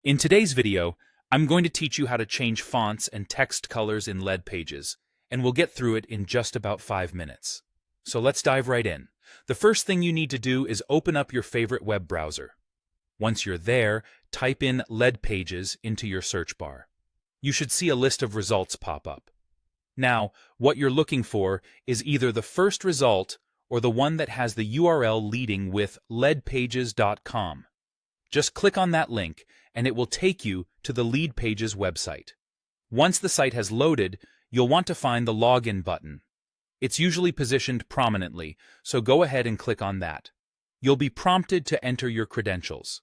In today's video, I'm going to teach you how to change fonts and text colors in Leadpages, and we'll get through it in just about 5 minutes. So let's dive right in. The first thing you need to do is open up your favorite web browser. Once you're there, type in Leadpages into your search bar. You should see a list of results pop up. Now, what you're looking for is either the first result or the one that has the URL leading with leadpages.com. Just click on that link, and it will take you to the Leadpages website. Once the site has loaded, you'll want to find the login button. It's usually positioned prominently, so go ahead and click on that. You'll be prompted to enter your credentials.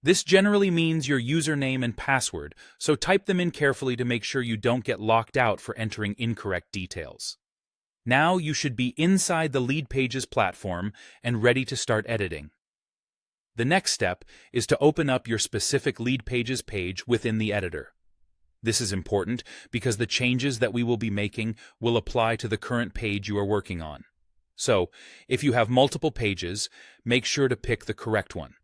This generally means your username and password, so type them in carefully to make sure you don't get locked out for entering incorrect details. Now you should be inside the Leadpages platform and ready to start editing. The next step is to open up your specific Leadpages page within the editor. This is important because the changes that we will be making will apply to the current page you are working on. So, if you have multiple pages, make sure to pick the correct one.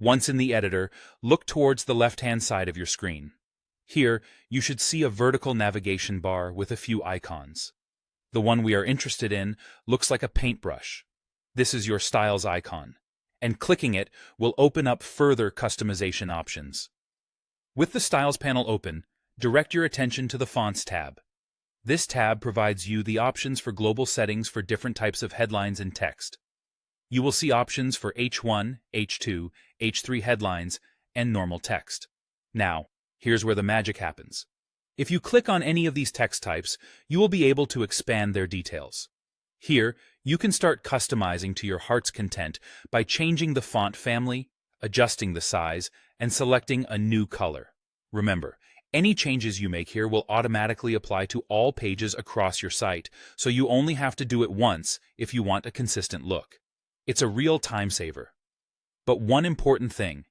Once in the editor, look towards the left-hand side of your screen. Here, you should see a vertical navigation bar with a few icons. The one we are interested in looks like a paintbrush. This is your styles icon, and clicking it will open up further customization options. With the Styles panel open, direct your attention to the Fonts tab. This tab provides you the options for global settings for different types of headlines and text. You will see options for H1, H2, H3 headlines, and normal text. Now, here's where the magic happens. If you click on any of these text types, you will be able to expand their details. Here, you can start customizing to your heart's content by changing the font family, adjusting the size, and selecting a new color. Remember, any changes you make here will automatically apply to all pages across your site, so you only have to do it once if you want a consistent look. It's a real time saver. But one important thing,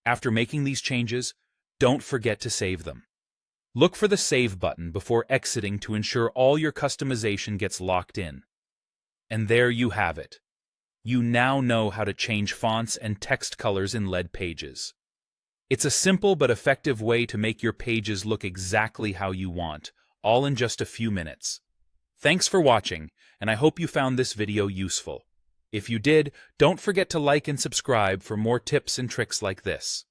after making these changes, don't forget to save them. Look for the Save button before exiting to ensure all your customization gets locked in. And there you have it. You now know how to change fonts and text colors in Leadpages. It's a simple but effective way to make your pages look exactly how you want, all in just a few minutes. Thanks for watching, and I hope you found this video useful. If you did, don't forget to like and subscribe for more tips and tricks like this.